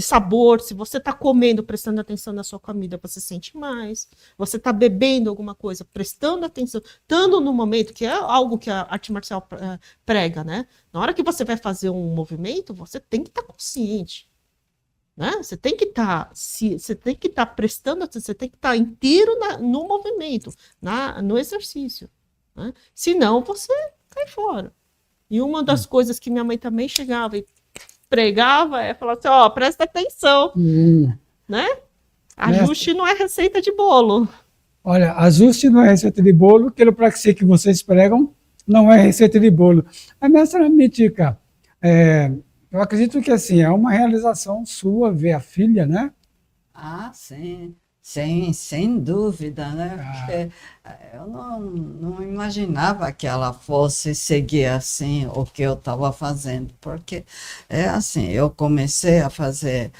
sabor. Se você está comendo, prestando atenção na sua comida, você sente mais. Você está bebendo alguma coisa, prestando atenção, estando no momento, que é algo que a arte marcial prega, né? Na hora que você vai fazer um movimento, você tem que estar consciente. Né? Você tem que estar prestando atenção, você tem que estar inteiro no movimento, no exercício. Né? Senão você cai fora. E uma das coisas que minha mãe também chegava e pregava é falar assim, presta atenção, né? Ajuste não é receita de bolo. Olha, ajuste não é receita de bolo, aquilo para que vocês pregam não é receita de bolo. A mestra Mítica, eu acredito que assim, é uma realização sua ver a filha, né? Sim. Sem dúvida, né? Porque eu não imaginava que ela fosse seguir assim o que eu estava fazendo, porque é assim, eu comecei a fazer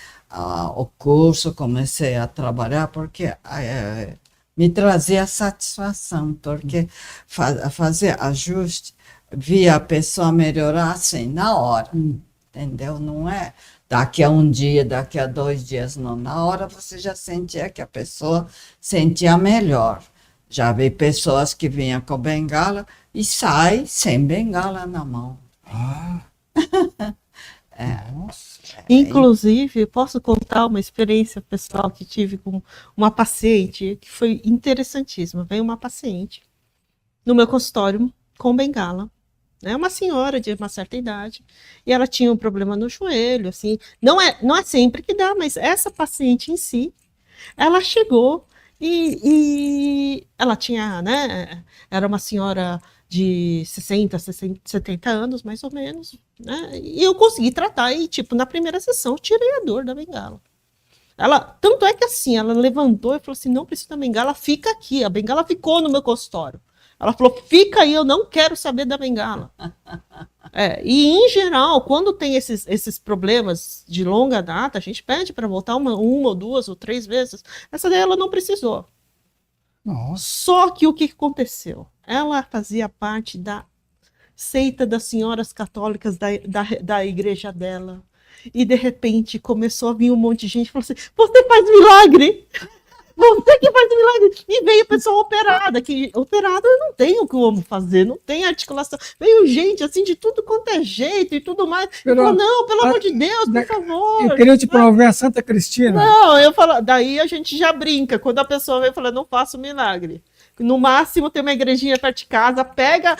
o curso, comecei a trabalhar, porque me trazia satisfação, porque fazer ajuste, via a pessoa melhorar assim, na hora, entendeu? Não é daqui a um dia, daqui a 2 dias, não. Na hora você já sentia que a pessoa sentia melhor. Já vi pessoas que vinham com bengala e saem sem bengala na mão. Inclusive, posso contar uma experiência pessoal que tive com uma paciente, que foi interessantíssima. Veio uma paciente no meu consultório com bengala. É uma senhora de uma certa idade, e ela tinha um problema no joelho, assim, não é sempre que dá, mas essa paciente em si, ela chegou e ela tinha, né, era uma senhora de 60, 70 anos, mais ou menos, né, e eu consegui tratar, e tipo, na primeira sessão, tirei a dor da bengala. Tanto é que assim, ela levantou e falou assim, não precisa da bengala, fica aqui, a bengala ficou no meu consultório. Ela falou, fica aí, eu não quero saber da bengala. E, em geral, quando tem esses problemas de longa data, a gente pede para voltar uma ou 2 ou 3 vezes. Essa daí ela não precisou. Nossa. Só que o que aconteceu? Ela fazia parte da seita das senhoras católicas da igreja dela. E, de repente, começou a vir um monte de gente e falou assim, você faz milagre! Você que faz milagre! E veio pessoa operada, que operada não tem como fazer, não tem articulação. Veio gente, assim, de tudo quanto é jeito e tudo mais. Falou, não, pelo amor de Deus, por favor. Eu queria te promover a Santa Cristina. Não, eu falo, daí a gente já brinca. Quando a pessoa vem e fala, não faço milagre. No máximo tem uma igrejinha perto de casa, pega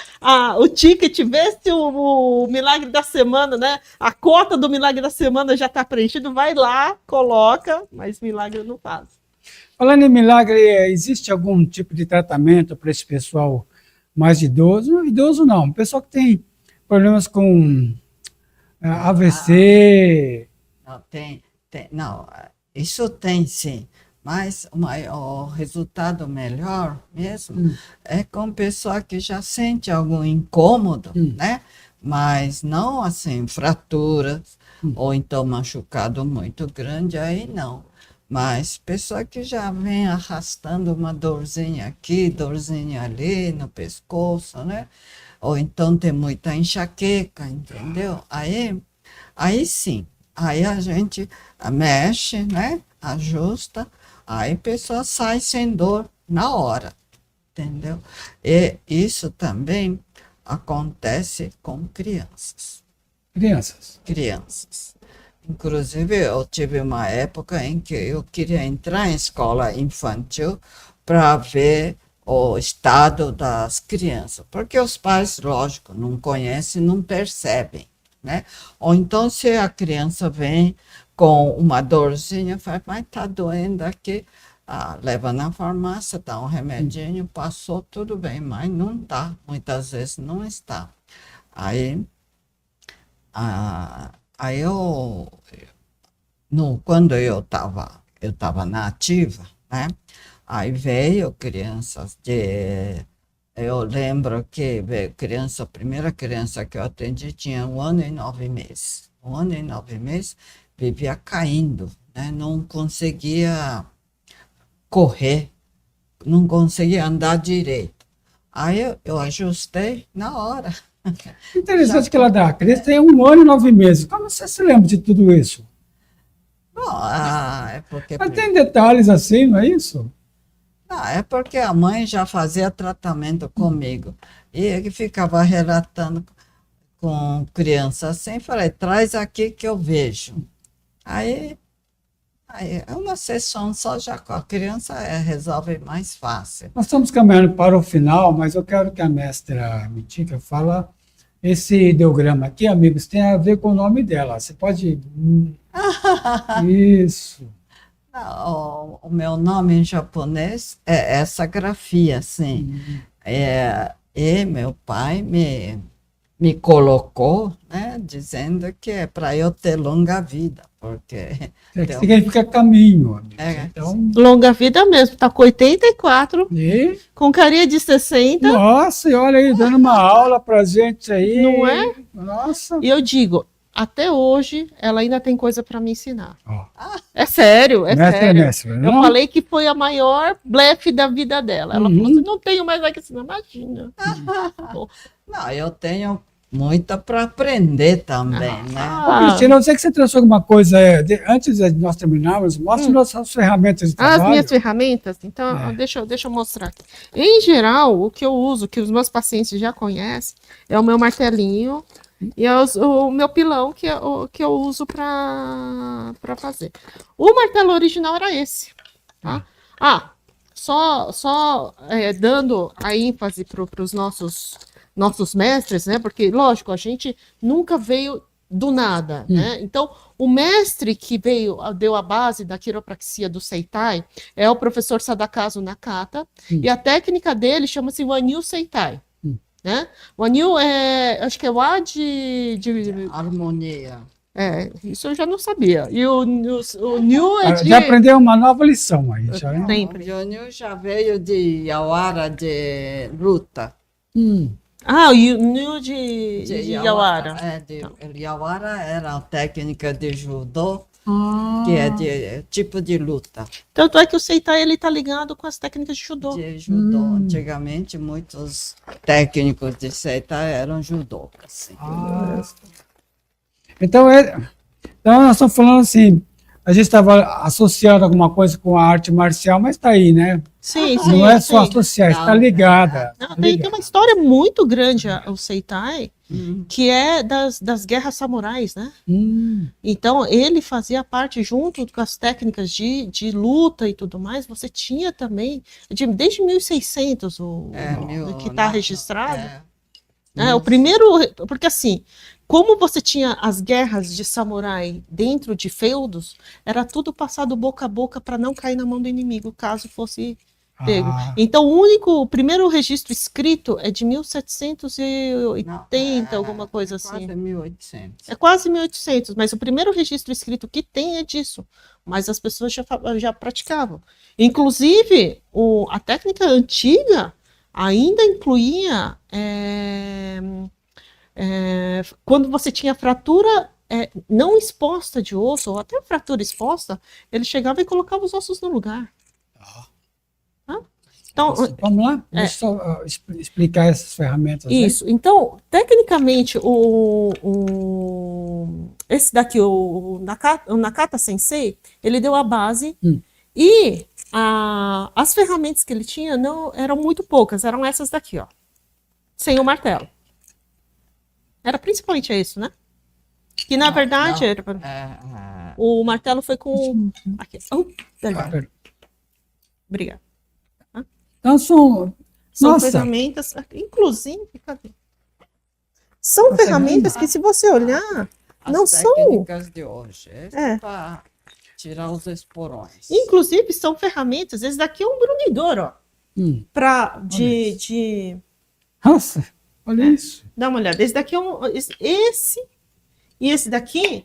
o ticket, vê se o milagre da semana, né? A cota do milagre da semana já está preenchido, vai lá, coloca, mas milagre eu não faço. Falando em milagre, existe algum tipo de tratamento para esse pessoal mais idoso? Não, idoso não, pessoal que tem problemas com AVC. Não, isso tem sim. Mas o resultado melhor mesmo é com pessoa que já sente algum incômodo, né? Mas não assim, fraturas, ou então machucado muito grande, aí não. Mas pessoa que já vem arrastando uma dorzinha aqui, dorzinha ali no pescoço, né? Ou então tem muita enxaqueca, entendeu? Aí sim, aí a gente mexe, né? Ajusta. Aí a pessoa sai sem dor na hora, entendeu? E isso também acontece com crianças. Crianças. Inclusive, eu tive uma época em que eu queria entrar em escola infantil para ver o estado das crianças, porque os pais, lógico, não conhecem, não percebem, né? Ou então, se a criança vem com uma dorzinha, faz, mas tá doendo aqui, leva na farmácia, dá um remedinho, passou, tudo bem, mas não tá, muitas vezes não está. Aí quando eu estava na ativa, né? Aí veio crianças eu lembro que veio a primeira criança que eu atendi tinha 1 ano e 9 meses. 1 ano e 9 meses, vivia caindo, né? Não conseguia correr, não conseguia andar direito. Aí eu ajustei na hora. Interessante que ela dá. A criança tem 1 ano e 9 meses. Como você se lembra de tudo isso? Bom, é porque... Mas tem detalhes assim, não é isso? É porque a mãe já fazia tratamento comigo. E ele ficava relatando com criança assim, falei, traz aqui que eu vejo. Aí é uma sessão só, já com a criança resolve mais fácil. Nós estamos caminhando para o final, mas eu quero que a mestra Mitica fale. Esse ideograma aqui, amigos, tem a ver com o nome dela. Você pode... Isso. O meu nome em japonês é essa grafia, assim. E meu pai me colocou, né, dizendo que é para eu ter longa vida, porque... significa caminho, amigo. Então... Longa vida mesmo, está com 84, com carinha de 60. Nossa, e olha aí, dando uma aula para gente aí. Não é? Nossa. E eu digo, até hoje, ela ainda tem coisa para me ensinar. É sério, é sério. Eu falei que foi a maior blefe da vida dela. Ela falou assim, não tenho mais nada que ensinar, imagina. Não, eu tenho muita para aprender também, né? Cristina, eu sei que você trouxe alguma coisa, antes de nós terminarmos, mostre nossas ferramentas de trabalho. As minhas ferramentas? Então, deixa eu mostrar aqui. Em geral, o que eu uso, que os meus pacientes já conhecem, é o meu martelinho e o meu pilão que eu uso para fazer. O martelo original era esse. Tá? Só dando a ênfase para os nossos mestres, né? Porque, lógico, a gente nunca veio do nada, né? Então, o mestre que deu a base da quiropraxia do Seitai é o professor Sadakazu Nakata, e a técnica dele chama-se Wanyu Seitai, né? Wanyu acho que é o A de harmonia. Isso eu já não sabia. E o Nyu é de... Já aprendeu uma nova lição aí. Sempre. O Nyu já veio de Yawara, de luta. O Nyu de Yawara. Yawara era a técnica de judô que é de tipo de luta. Tanto é que o Seitai ele está ligado com as técnicas de judô. De judô. Antigamente, muitos técnicos de Seitai eram judocas. Assim. Então, então, nós estamos falando assim, a gente estava associando alguma coisa com a arte marcial, mas está aí, né? Sim, sim. Não é só sim. associar, está ligada. Não, tem uma história muito grande, o Seitai, que é das guerras samurais, né? Então, ele fazia parte, junto com as técnicas de luta e tudo mais, você tinha também, desde 1600, que está registrado. O primeiro, porque assim, como você tinha as guerras de samurai dentro de feudos, era tudo passado boca a boca para não cair na mão do inimigo, caso fosse pego. Então, o primeiro registro escrito é de 1780, alguma coisa assim. Quase 1800. É quase 1800, mas o primeiro registro escrito que tem é disso. Mas as pessoas já praticavam. Inclusive, a técnica antiga ainda incluía quando você tinha fratura não exposta de osso, ou até fratura exposta, ele chegava e colocava os ossos no lugar. Então, vamos lá? Deixa eu só explicar essas ferramentas. Isso. Aí. Então, tecnicamente, esse daqui, o Nakata Sensei, ele deu a base e as ferramentas que ele tinha não eram muito poucas, eram essas daqui, ó, sem o martelo. Era principalmente isso, né? Que na verdade o martelo foi com aqui. Obrigada. Então são ferramentas, inclusive, cadê? São ferramentas que, se você olhar, não são técnicas de hoje, para tirar os esporões. Inclusive, são ferramentas. Esse daqui é um brunidor, ó. Nossa, olha isso. Dá uma olhada. Esse daqui é esse daqui,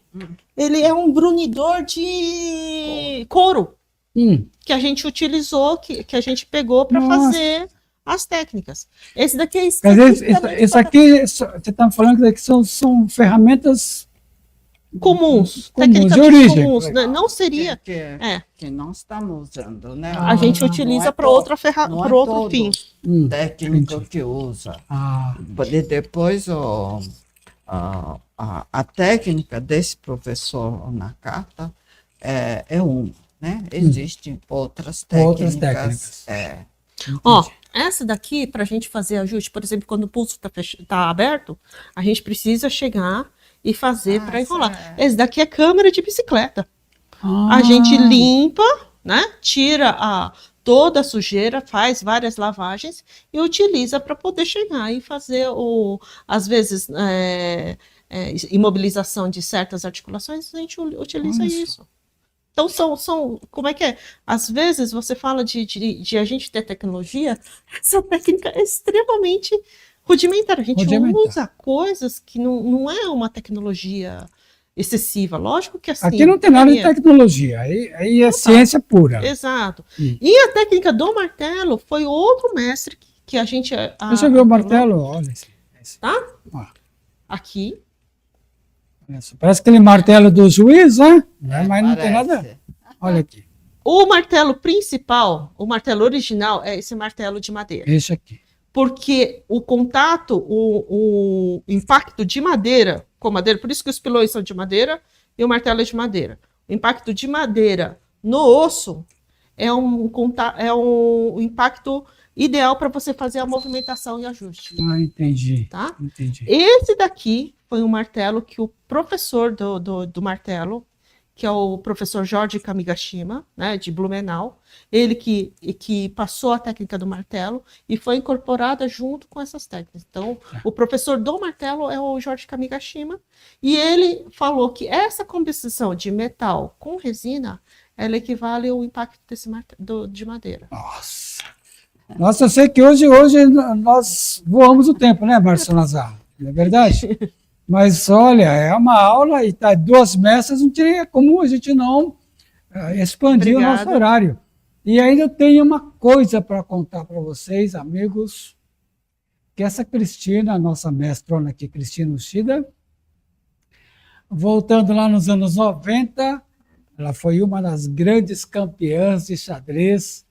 ele é um brunidor de couro. Que a gente utilizou, que a gente pegou para fazer as técnicas. Esse daqui é esse aqui, você está falando que daqui são ferramentas comuns, de origem. Comuns. Não seria. Que não estamos usando, né? A gente utiliza para outro fim. Técnico que usa. Depois a técnica desse professor Nakata é uma. Né? Existem outras técnicas. Essa daqui, para a gente fazer ajuste, por exemplo, quando o pulso está aberto, a gente precisa chegar e fazer para enrolar. Esse daqui é câmera de bicicleta. A gente limpa, né? Tira toda a sujeira, faz várias lavagens e utiliza para poder chegar e fazer, às vezes, imobilização de certas articulações, a gente utiliza isso. Então, como é que é? Às vezes você fala de a gente ter tecnologia, essa técnica é extremamente rudimentar. A gente usa coisas que não é uma tecnologia excessiva. Lógico que assim. Aqui não tem nada de tecnologia, aí é ciência pura. Exato. E a técnica do martelo foi outro mestre que a gente. Deixa eu ver o martelo, olha esse. Tá? Aqui. Parece aquele martelo do juiz, né? Mas não tem nada. Olha aqui. O martelo principal, o martelo original, é esse martelo de madeira. Esse aqui. Porque o contato, o impacto de madeira com madeira, por isso que os pilões são de madeira e o martelo é de madeira. O impacto de madeira no osso é um impacto ideal para você fazer a movimentação e ajuste. Entendi. Tá? Entendi. Esse daqui foi um martelo que o professor do martelo, que é o professor Jorge Kamigashima, né, de Blumenau, ele que passou a técnica do martelo e foi incorporada junto com essas técnicas. Então, o professor do martelo é o Jorge Kamigashima, e ele falou que essa composição de metal com resina, ela equivale ao impacto desse de madeira. Nossa, eu sei que hoje nós voamos o tempo, né, Márcio Nazário? Não é verdade? Mas, olha, é uma aula e tá 2 mesas, não teria como a gente não expandir o nosso horário. E ainda eu tenho uma coisa para contar para vocês, amigos, que essa Cristina, a nossa mestrona aqui, Cristina Uchida, voltando lá nos anos 90, Ela foi uma das grandes campeãs de xadrez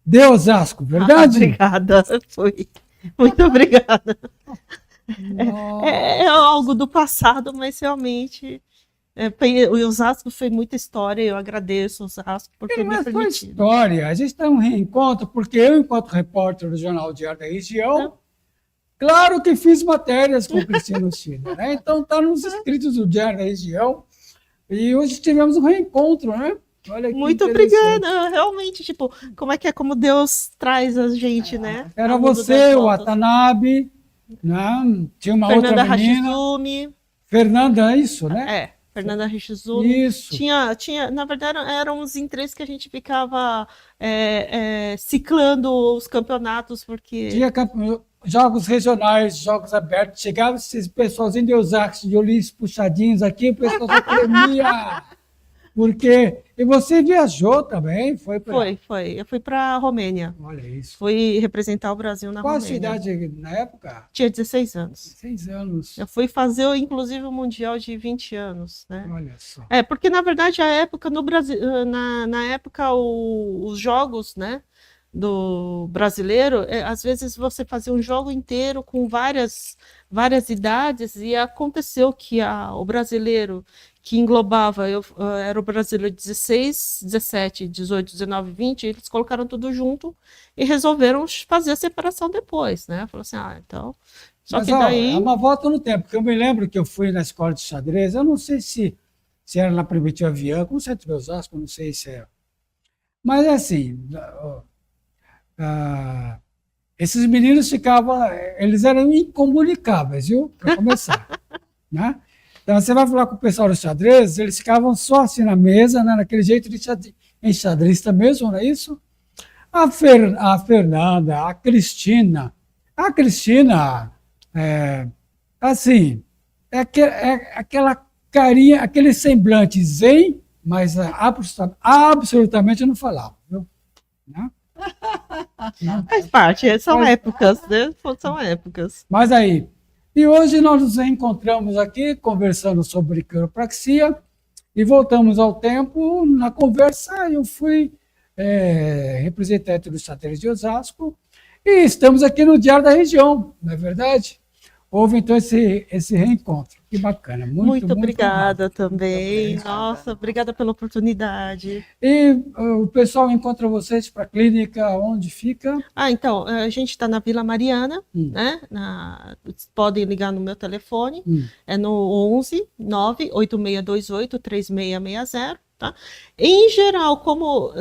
de Osasco, verdade? Obrigada, foi. Muito obrigada. Nossa. É algo do passado, mas realmente o Osasco foi muita história. Eu agradeço o Osasco por ter me Mas foi permitido. história. A gente tem um reencontro, porque eu, enquanto repórter do Jornal Diário da Região, claro que fiz matérias com o Cristiano Chida, né? Então está nos escritos do Diário da Região. E hoje tivemos um reencontro, né? Olha que Muito interessante. obrigada. Realmente, tipo, como Deus traz a gente, né? Era ao mundo você, das o voltas. Watanabe, né? Tinha uma Fernanda outra menina. Hashizumi. Fernanda, isso, né? Fernanda Hashizumi. Isso. Tinha, na verdade, eram uns em três que a gente ficava ciclando os campeonatos, porque. Tinha jogos regionais, jogos abertos. Chegava esse pessoalzinho de Osasco, de olhinhos puxadinhos aqui, o pessoal só tremia. Porque. E você viajou também? Foi. Eu fui para a Romênia. Olha isso. Fui representar o Brasil na Qual a Romênia. sua idade na época? Tinha 16 anos. 6 anos. Eu fui fazer, inclusive, o Mundial de 20 anos, né? Olha só. Porque, na verdade, a época no Brasil, na época, os jogos, né, do brasileiro, às vezes você fazia um jogo inteiro com várias idades, e aconteceu que o brasileiro que englobava, era o brasileiro 16, 17, 18, 19, 20, eles colocaram tudo junto e resolveram fazer a separação depois, né? Falou assim, então... Só Mas, que daí... é uma volta no tempo, porque eu me lembro que eu fui na escola de xadrez, eu não sei se era na Primitiva Avião, com o Centro de Osasco, não sei se é. Mas, assim, esses meninos eles eram incomunicáveis, viu? Para começar, né? Então, você vai falar com o pessoal do xadrez, eles ficavam só assim na mesa, né? Naquele jeito de enxadrista mesmo, não é isso? A Fernanda, a Cristina, assim, é aquela carinha, aquele semblante zen, mas absolutamente não falava, viu? Né? Faz parte, são épocas, né? São épocas. Mas aí, e hoje nós nos encontramos aqui conversando sobre quiropraxia e voltamos ao tempo. Na conversa, eu fui representante do xadrez de Osasco e estamos aqui no Diário da Região, não é verdade? Houve então esse reencontro. Que bacana. Muito obrigada também. Muito obrigada. Nossa, obrigada pela oportunidade. E o pessoal encontra vocês para a clínica onde fica? Então, a gente está na Vila Mariana, né? Podem ligar no meu telefone, é no 11 98628 3660. Tá? Em geral, como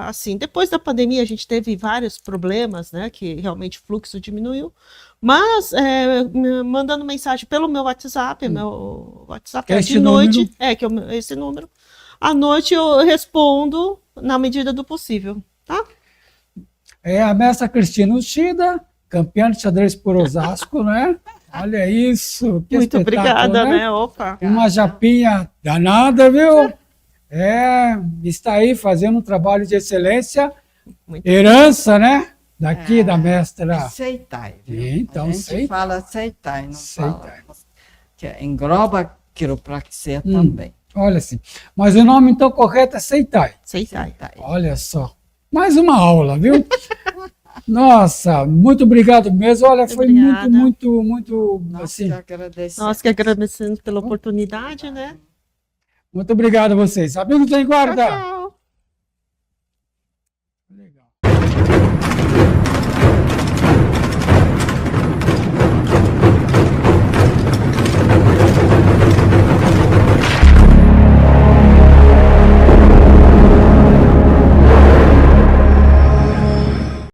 assim, depois da pandemia a gente teve vários problemas, né? Que realmente o fluxo diminuiu. Mas mandando mensagem pelo meu WhatsApp, meu WhatsApp é de noite, esse número. À noite eu respondo na medida do possível, tá? É a mestra Cristina Chida, campeã de xadrez por Osasco, né? Olha isso, que muito obrigada, né? Opa. Uma japinha danada, viu? Está aí fazendo um trabalho de excelência, herança, né? Daqui da mestra. Seitai. Então, a gente fala Seitai, não fala. Que engloba quiropraxia também. Olha assim. Mas o nome então correto é Seitai. Seitai. Olha só. Mais uma aula, viu? Nossa, muito obrigado mesmo. Olha, foi muito assim. Nós que agradecemos pela oportunidade, né? Muito obrigado a vocês. Amigos em guarda. Tchau, tchau.